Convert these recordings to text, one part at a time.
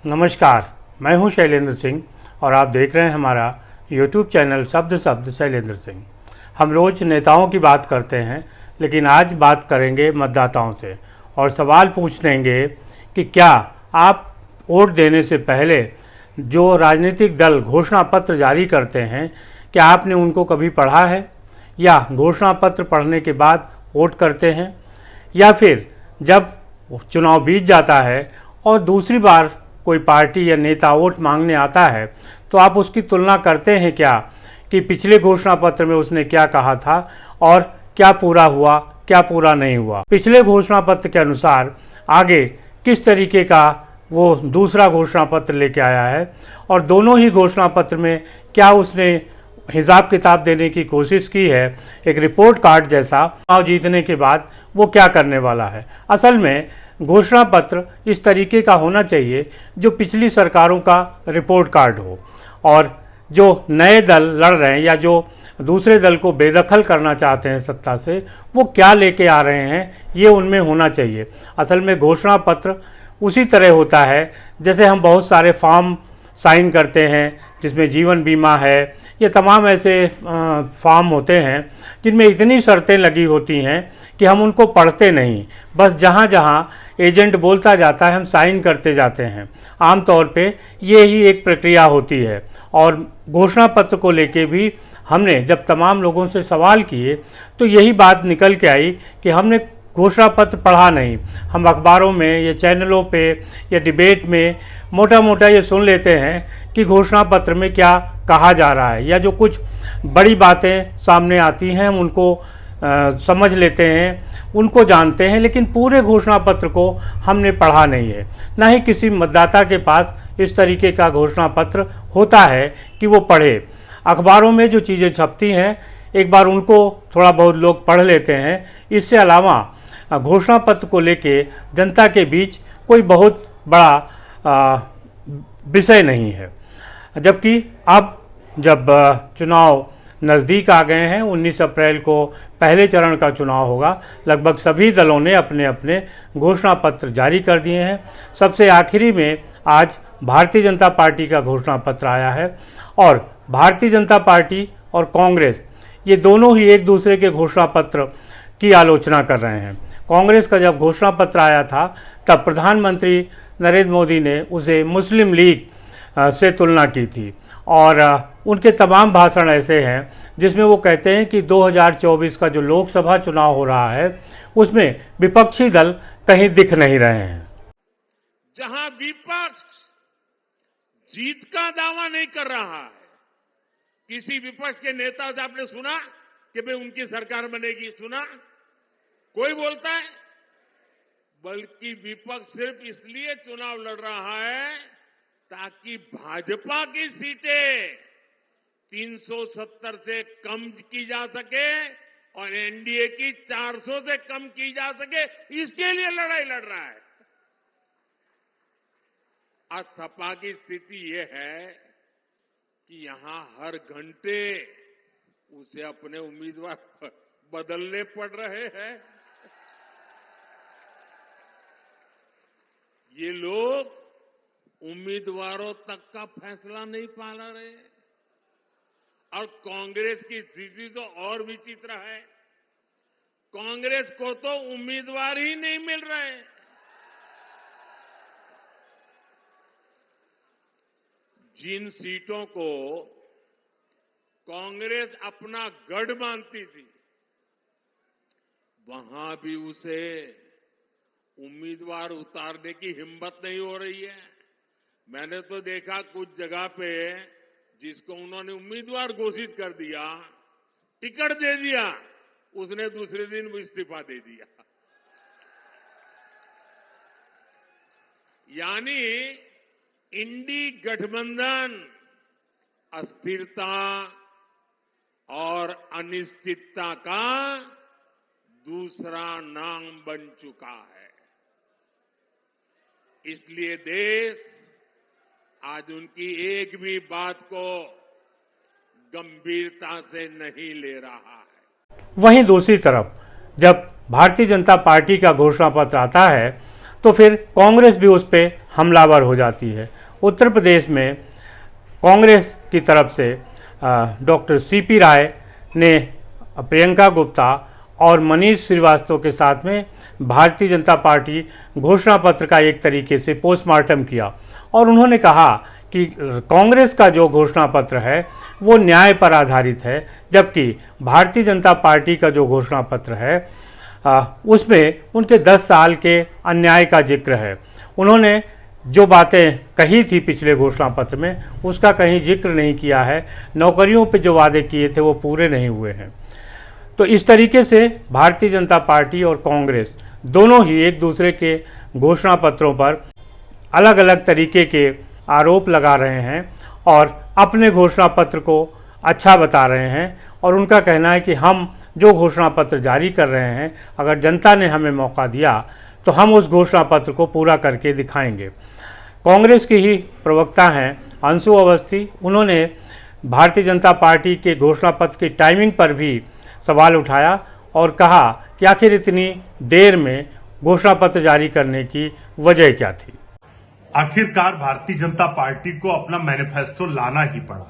नमस्कार, मैं हूं शैलेंद्र सिंह और आप देख रहे हैं हमारा YouTube चैनल शब्द शब्द शैलेंद्र सिंह। हम रोज़ नेताओं की बात करते हैं, लेकिन आज बात करेंगे मतदाताओं से और सवाल पूछ लेंगे कि क्या आप वोट देने से पहले जो राजनीतिक दल घोषणा पत्र जारी करते हैं, क्या आपने उनको कभी पढ़ा है या घोषणा पत्र पढ़ने के बाद वोट करते हैं, या फिर जब चुनाव बीत जाता है और दूसरी बार कोई पार्टी या नेता वोट मांगने आता है तो आप उसकी तुलना करते हैं क्या कि पिछले घोषणा पत्र में उसने क्या कहा था और क्या पूरा हुआ, क्या पूरा नहीं हुआ। पिछले घोषणा पत्र के अनुसार आगे किस तरीके का वो दूसरा घोषणा पत्र लेके आया है और दोनों ही घोषणा पत्र में क्या उसने हिसाब किताब देने की कोशिश की है, एक रिपोर्ट कार्ड जैसा चुनाव जीतने के बाद वो क्या करने वाला है। असल में घोषणा पत्र इस तरीके का होना चाहिए जो पिछली सरकारों का रिपोर्ट कार्ड हो, और जो नए दल लड़ रहे हैं या जो दूसरे दल को बेदखल करना चाहते हैं सत्ता से, वो क्या लेके आ रहे हैं ये उनमें होना चाहिए। असल में घोषणा पत्र उसी तरह होता है जैसे हम बहुत सारे फॉर्म साइन करते हैं जिसमें जीवन बीमा है, ये तमाम ऐसे फॉर्म होते हैं जिनमें इतनी शर्तें लगी होती हैं कि हम उनको पढ़ते नहीं, बस जहाँ जहाँ एजेंट बोलता जाता है हम साइन करते जाते हैं। आमतौर पे ये ही एक प्रक्रिया होती है। और घोषणा पत्र को लेके भी हमने जब तमाम लोगों से सवाल किए तो यही बात निकल के आई कि हमने घोषणा पत्र पढ़ा नहीं। हम अखबारों में या चैनलों पे या डिबेट में मोटा मोटा ये सुन लेते हैं कि घोषणा पत्र में क्या कहा जा रहा है, या जो कुछ बड़ी बातें सामने आती हैं हम उनको समझ लेते हैं, उनको जानते हैं, लेकिन पूरे घोषणा पत्र को हमने पढ़ा नहीं है। ना ही किसी मतदाता के पास इस तरीके का घोषणा पत्र होता है कि वो पढ़े। अखबारों में जो चीज़ें छपती हैं एक बार उनको थोड़ा बहुत लोग पढ़ लेते हैं, इससे अलावा घोषणा पत्र को लेके जनता के बीच कोई बहुत बड़ा विषय नहीं है। जबकि अब जब चुनाव नज़दीक आ गए हैं, 19 अप्रैल को पहले चरण का चुनाव होगा, लगभग सभी दलों ने अपने अपने घोषणा पत्र जारी कर दिए हैं। सबसे आखिरी में आज भारतीय जनता पार्टी का घोषणा पत्र आया है, और भारतीय जनता पार्टी और कांग्रेस ये दोनों ही एक दूसरे के घोषणा पत्र की आलोचना कर रहे हैं। कांग्रेस का जब घोषणा पत्र आया था तब प्रधानमंत्री नरेंद्र मोदी ने उसे मुस्लिम लीग से तुलना की थी, और उनके तमाम भाषण ऐसे हैं जिसमें वो कहते हैं कि 2024 का जो लोकसभा चुनाव हो रहा है उसमें विपक्षी दल कहीं दिख नहीं रहे हैं। जहां विपक्ष जीत का दावा नहीं कर रहा है, किसी विपक्ष के नेता से आपने सुना कि भाई उनकी सरकार बनेगी? सुना कोई बोलता है? बल्कि विपक्ष सिर्फ इसलिए चुनाव लड़ रहा है ताकि भाजपा की सीटें 370 से कम की जा सके और एनडीए की 400 से कम की जा सके, इसके लिए लड़ाई लड़ रहा है। आज सपा की स्थिति यह है कि यहां हर घंटे उसे अपने उम्मीदवार बदलने पड़ रहे हैं। ये लोग उम्मीदवारों तक का फैसला नहीं पा रहे, और कांग्रेस की स्थिति तो और विचित्र है। कांग्रेस को तो उम्मीदवार ही नहीं मिल रहे। जिन सीटों को कांग्रेस अपना गढ़ मानती थी, वहां भी उसे उम्मीदवार उतारने की हिम्मत नहीं हो रही है। मैंने तो देखा कुछ जगह पे जिसको उन्होंने उम्मीदवार घोषित कर दिया, टिकट दे दिया, उसने दूसरे दिन इस्तीफा दे दिया। यानी इंडी गठबंधन अस्थिरता और अनिश्चितता का दूसरा नाम बन चुका है। इसलिए देश आज उनकी एक भी बात को गंभीरता से नहीं ले रहा है। वहीं दूसरी तरफ जब भारतीय जनता पार्टी का घोषणा पत्र आता है तो फिर कांग्रेस भी उस पर हमलावर हो जाती है। उत्तर प्रदेश में कांग्रेस की तरफ से डॉक्टर सीपी राय ने प्रियंका गुप्ता और मनीष श्रीवास्तव के साथ में भारतीय जनता पार्टी घोषणा पत्र का एक तरीके से पोस्टमार्टम किया और उन्होंने कहा कि कांग्रेस का जो घोषणा पत्र है वो न्याय पर आधारित है, जबकि भारतीय जनता पार्टी का जो घोषणा पत्र है उसमें उनके 10 साल के अन्याय का जिक्र है। उन्होंने जो बातें कही थी पिछले घोषणा पत्र में उसका कहीं जिक्र नहीं किया है। नौकरियों पे जो वादे किए थे वो पूरे नहीं हुए हैं। तो इस तरीके से भारतीय जनता पार्टी और कांग्रेस दोनों ही एक दूसरे के घोषणा पत्रों पर अलग अलग तरीके के आरोप लगा रहे हैं और अपने घोषणा पत्र को अच्छा बता रहे हैं और उनका कहना है कि हम जो घोषणा पत्र जारी कर रहे हैं, अगर जनता ने हमें मौका दिया तो हम उस घोषणा पत्र को पूरा करके दिखाएंगे। कांग्रेस की ही प्रवक्ता हैं अंशु अवस्थी, उन्होंने भारतीय जनता पार्टी के घोषणा पत्र की टाइमिंग पर भी सवाल उठाया और कहा कि आखिर इतनी देर में घोषणा पत्र जारी करने की वजह क्या थी। आखिरकार भारतीय जनता पार्टी को अपना मैनिफेस्टो लाना ही पड़ा।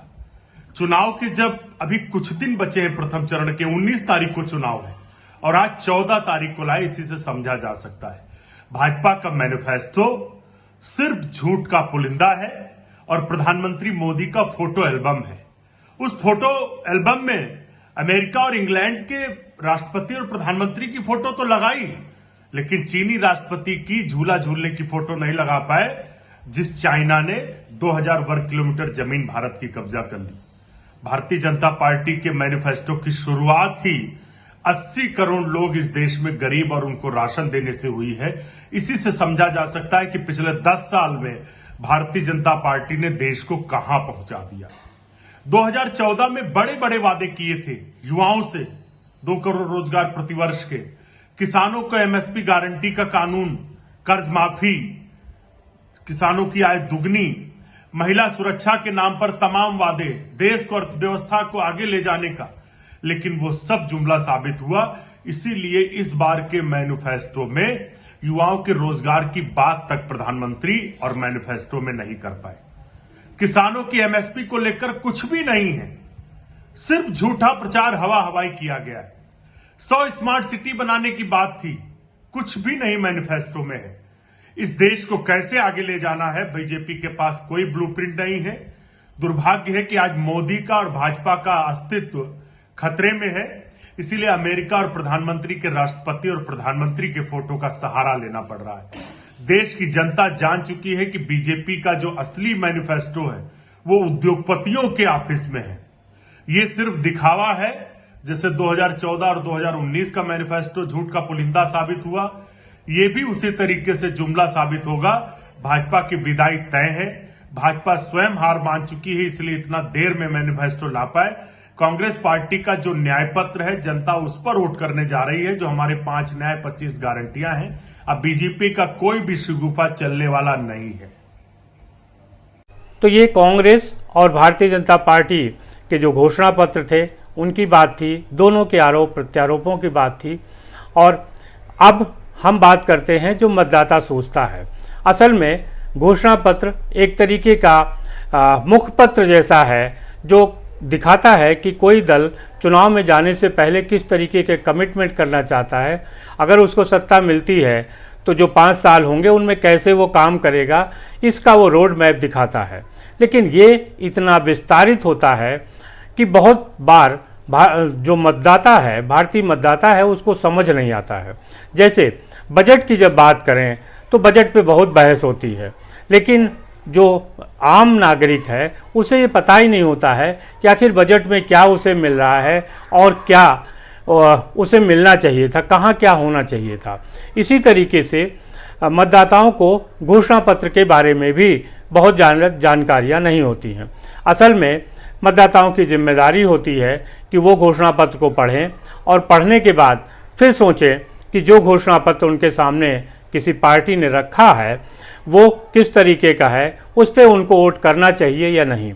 चुनाव के जब अभी कुछ दिन बचे हैं, प्रथम चरण के 19 तारीख को चुनाव है और आज 14 तारीख को लाए, इसी से समझा जा सकता है भाजपा का मैनिफेस्टो सिर्फ झूठ का पुलिंदा है और प्रधानमंत्री मोदी का फोटो एल्बम है। उस फोटो एल्बम में अमेरिका और इंग्लैंड के राष्ट्रपति और प्रधानमंत्री की फोटो तो लगाई, लेकिन चीनी राष्ट्रपति की झूला झूलने की फोटो नहीं लगा पाए, जिस चाइना ने 2000 वर्ग किलोमीटर जमीन भारत की कब्जा कर ली। भारतीय जनता पार्टी के मैनिफेस्टो की शुरुआत ही 80 करोड़ लोग इस देश में गरीब और उनको राशन देने से हुई है। इसी से समझा जा सकता है कि पिछले 10 साल में भारतीय जनता पार्टी ने देश को कहां पहुंचा दिया। 2014 में बड़े बड़े वादे किए थे युवाओं से, 2 करोड़ रोजगार प्रतिवर्ष के, किसानों को एमएसपी गारंटी का कानून, कर्ज माफी, किसानों की आय दुगनी, महिला सुरक्षा के नाम पर तमाम वादे, देश को अर्थव्यवस्था को आगे ले जाने का, लेकिन वो सब जुमला साबित हुआ। इसीलिए इस बार के मैनिफेस्टो में युवाओं के रोजगार की बात तक प्रधानमंत्री और मैनिफेस्टो में नहीं कर पाए। किसानों की एमएसपी को लेकर कुछ भी नहीं है, सिर्फ झूठा प्रचार हवा हवाई किया गया है। 100 स्मार्ट सिटी बनाने की बात थी, कुछ भी नहीं मैनिफेस्टो में है। इस देश को कैसे आगे ले जाना है, बीजेपी के पास कोई ब्लूप्रिंट नहीं है। दुर्भाग्य है कि आज मोदी का और भाजपा का अस्तित्व खतरे में है, इसीलिए अमेरिका और प्रधानमंत्री के राष्ट्रपति और प्रधानमंत्री के फोटो का सहारा लेना पड़ रहा है। देश की जनता जान चुकी है कि बीजेपी का जो असली मैनिफेस्टो है वो उद्योगपतियों के ऑफिस में है। ये सिर्फ दिखावा है, जैसे 2014 और 2019 का मैनिफेस्टो झूठ का पुलिंदा साबित हुआ, ये भी उसी तरीके से जुमला साबित होगा। भाजपा की विदाई तय है, भाजपा स्वयं हार मान चुकी है, इसलिए इतना देर में मैनिफेस्टो ला पाए। कांग्रेस पार्टी का जो न्याय पत्र है, जनता उस पर वोट करने जा रही है, जो हमारे 5 न्याय 25 गारंटियां हैं। अब बीजेपी का कोई भी शिगुफा चलने वाला नहीं है। तो ये कांग्रेस और भारतीय जनता पार्टी के जो घोषणा पत्र थे उनकी बात थी, दोनों के आरोप प्रत्यारोपों की बात थी। और अब हम बात करते हैं जो मतदाता सोचता है। असल में घोषणा पत्र एक तरीके का मुखपत्र जैसा है, जो दिखाता है कि कोई दल चुनाव में जाने से पहले किस तरीके के कमिटमेंट करना चाहता है। अगर उसको सत्ता मिलती है तो जो 5 साल होंगे उनमें कैसे वो काम करेगा, इसका वो रोड मैप दिखाता है। लेकिन ये इतना विस्तारित होता है कि बहुत बार जो मतदाता है, भारतीय मतदाता है, उसको समझ नहीं आता है। जैसे बजट की जब बात करें तो बजट पे बहुत बहस होती है, लेकिन जो आम नागरिक है उसे ये पता ही नहीं होता है कि आखिर बजट में क्या उसे मिल रहा है और क्या उसे मिलना चाहिए था, कहाँ क्या होना चाहिए था। इसी तरीके से मतदाताओं को घोषणा पत्र के बारे में भी बहुत जानकारियाँ नहीं होती हैं। असल में मतदाताओं की जिम्मेदारी होती है कि वो घोषणा पत्र को पढ़ें और पढ़ने के बाद फिर सोचें कि जो घोषणा पत्र उनके सामने किसी पार्टी ने रखा है वो किस तरीके का है, उस पर उनको वोट करना चाहिए या नहीं।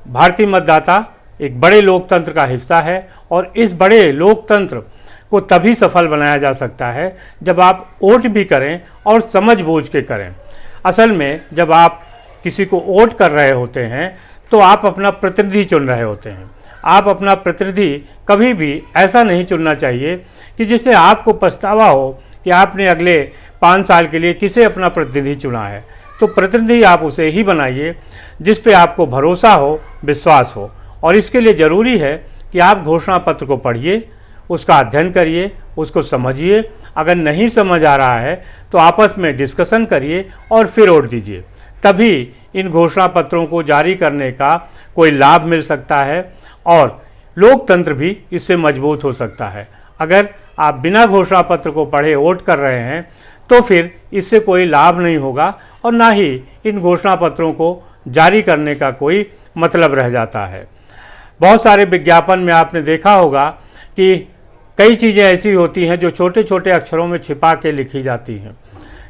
भारतीय मतदाता एक बड़े लोकतंत्र का हिस्सा है और इस बड़े लोकतंत्र को तभी सफल बनाया जा सकता है जब आप वोट भी करें और समझ बूझ के करें। असल में जब आप किसी को वोट कर रहे होते हैं तो आप अपना प्रतिनिधि चुन रहे होते हैं। आप अपना प्रतिनिधि कभी भी ऐसा नहीं चुनना चाहिए कि जिससे आपको पछतावा हो कि आपने अगले 5 साल के लिए किसे अपना प्रतिनिधि चुना है। तो प्रतिनिधि आप उसे ही बनाइए जिस पे आपको भरोसा हो, विश्वास हो। और इसके लिए ज़रूरी है कि आप घोषणा पत्र को पढ़िए, उसका अध्ययन करिए, उसको समझिए। अगर नहीं समझ आ रहा है तो आपस में डिस्कशन करिए और फिर वोट दीजिए। तभी इन घोषणा पत्रों को जारी करने का कोई लाभ मिल सकता है और लोकतंत्र भी इससे मजबूत हो सकता है। अगर आप बिना घोषणा पत्र को पढ़े वोट कर रहे हैं तो फिर इससे कोई लाभ नहीं होगा और ना ही इन घोषणा पत्रों को जारी करने का कोई मतलब रह जाता है। बहुत सारे विज्ञापन में आपने देखा होगा कि कई चीज़ें ऐसी होती हैं जो छोटे छोटे अक्षरों में छिपा के लिखी जाती हैं,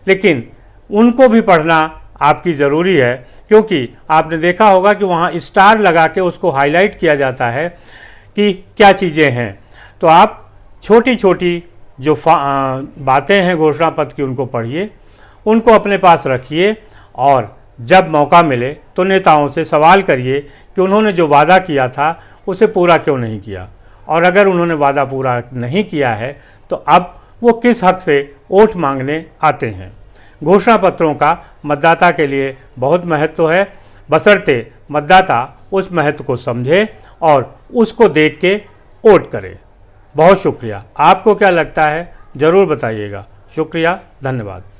लेकिन उनको भी पढ़ना आपकी ज़रूरी है, क्योंकि आपने देखा होगा कि वहाँ स्टार लगा के उसको हाईलाइट किया जाता है कि क्या चीज़ें हैं। तो आप छोटी छोटी जो बातें हैं घोषणा पत्र की उनको पढ़िए, उनको अपने पास रखिए और जब मौका मिले तो नेताओं से सवाल करिए कि उन्होंने जो वादा किया था उसे पूरा क्यों नहीं किया, और अगर उन्होंने वादा पूरा नहीं किया है तो अब वो किस हक से वोट मांगने आते हैं। घोषणा पत्रों का मतदाता के लिए बहुत महत्व है, बशर्ते मतदाता उस महत्व को समझे और उसको देख के वोट करे। बहुत शुक्रिया। आपको क्या लगता है ज़रूर बताइएगा। शुक्रिया, धन्यवाद।